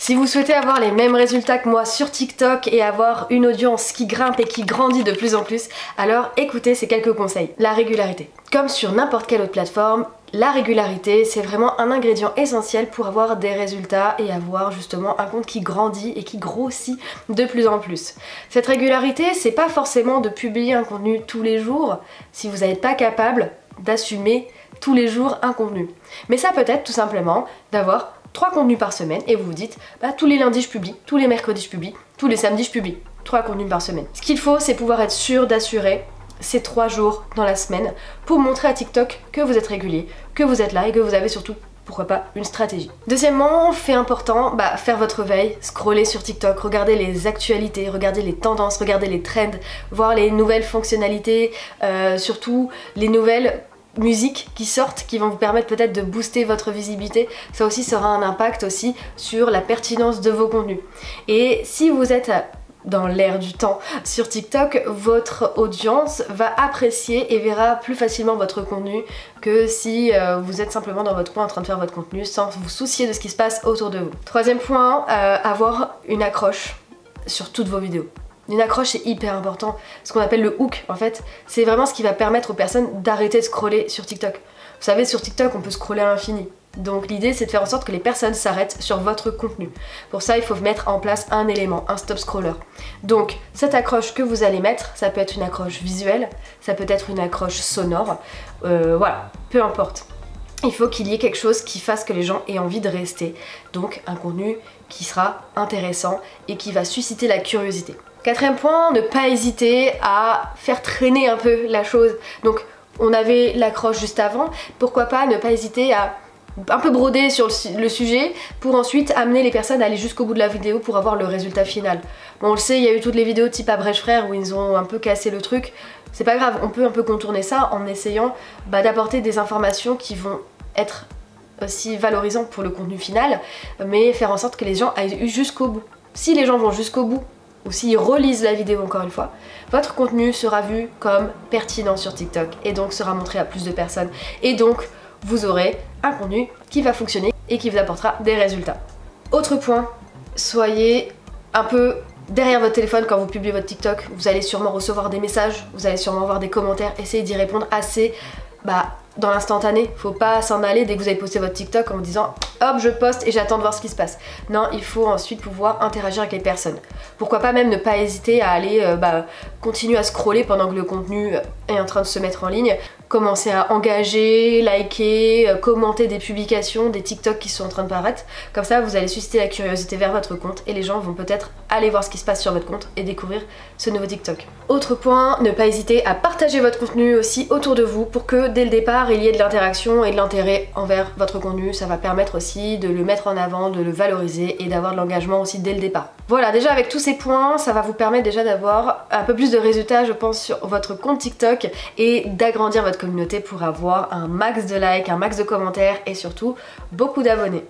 Si vous souhaitez avoir les mêmes résultats que moi sur TikTok et avoir une audience qui grimpe et qui grandit de plus en plus, alors écoutez ces quelques conseils. La régularité. Comme sur n'importe quelle autre plateforme, la régularité, c'est vraiment un ingrédient essentiel pour avoir des résultats et avoir justement un compte qui grandit et qui grossit de plus en plus. Cette régularité, c'est pas forcément de publier un contenu tous les jours si vous n'êtes pas capable d'assumer tous les jours un contenu. Mais ça peut être tout simplement d'avoir 3 contenus par semaine et vous vous dites bah, tous les lundis je publie, tous les mercredis je publie, tous les samedis je publie. 3 contenus par semaine. Ce qu'il faut, c'est pouvoir être sûr d'assurer ces 3 jours dans la semaine pour montrer à TikTok que vous êtes régulier, que vous êtes là et que vous avez surtout, pourquoi pas, une stratégie. Deuxièmement, fait important, faire votre veille, scroller sur TikTok, regarder les actualités, regarder les tendances, regarder les trends, voir les nouvelles fonctionnalités, surtout les nouvelles musiques qui sortent, qui vont vous permettre peut-être de booster votre visibilité. Ça aussi sera un impact aussi sur la pertinence de vos contenus. Et si vous êtes dans l'air du temps sur TikTok, votre audience va apprécier et verra plus facilement votre contenu que si vous êtes simplement dans votre coin en train de faire votre contenu sans vous soucier de ce qui se passe autour de vous. Troisième point, avoir une accroche sur toutes vos vidéos. Une accroche, c'est hyper important, ce qu'on appelle le hook en fait, c'est vraiment ce qui va permettre aux personnes d'arrêter de scroller sur TikTok. Vous savez, sur TikTok on peut scroller à l'infini. Donc l'idée c'est de faire en sorte que les personnes s'arrêtent sur votre contenu. Pour ça il faut mettre en place un élément, un stop scroller. Donc cette accroche que vous allez mettre, ça peut être une accroche visuelle, ça peut être une accroche sonore, voilà, peu importe. Il faut qu'il y ait quelque chose qui fasse que les gens aient envie de rester. Donc un contenu qui sera intéressant et qui va susciter la curiosité. Quatrième point, ne pas hésiter à faire traîner un peu la chose. Donc on avait l'accroche juste avant, pourquoi pas ne pas hésiter à un peu broder sur le sujet pour ensuite amener les personnes à aller jusqu'au bout de la vidéo pour avoir le résultat final. Bon, on le sait, il y a eu toutes les vidéos type Abrèche Frères où ils ont un peu cassé le truc. C'est pas grave, on peut un peu contourner ça en essayant d'apporter des informations qui vont être aussi valorisantes pour le contenu final, mais faire en sorte que les gens aillent jusqu'au bout. Si les gens vont jusqu'au bout, ou s'ils relisent la vidéo encore une fois, votre contenu sera vu comme pertinent sur TikTok et donc sera montré à plus de personnes. Et donc, vous aurez un contenu qui va fonctionner et qui vous apportera des résultats. Autre point, soyez un peu derrière votre téléphone quand vous publiez votre TikTok. Vous allez sûrement recevoir des messages, vous allez sûrement avoir des commentaires. Essayez d'y répondre assez dans l'instantané. Faut pas s'en aller dès que vous avez posté votre TikTok en vous disant hop je poste et j'attends de voir ce qui se passe. Non, il faut ensuite pouvoir interagir avec les personnes. Pourquoi pas même ne pas hésiter à aller continuer à scroller pendant que le contenu est en train de se mettre en ligne. Commencer à engager, liker, commenter des publications, des TikTok qui sont en train de paraître. Comme ça vous allez susciter la curiosité vers votre compte et les gens vont peut-être aller voir ce qui se passe sur votre compte et découvrir ce nouveau TikTok. Autre point, ne pas hésiter à partager votre contenu aussi autour de vous pour que dès le départ il y ait de l'interaction et de l'intérêt envers votre contenu. Ça va permettre aussi de le mettre en avant, de le valoriser et d'avoir de l'engagement aussi dès le départ. Voilà, déjà avec tous ces points, ça va vous permettre déjà d'avoir un peu plus de résultats je pense sur votre compte TikTok et d'agrandir votre communauté pour avoir un max de likes, un max de commentaires et surtout beaucoup d'abonnés.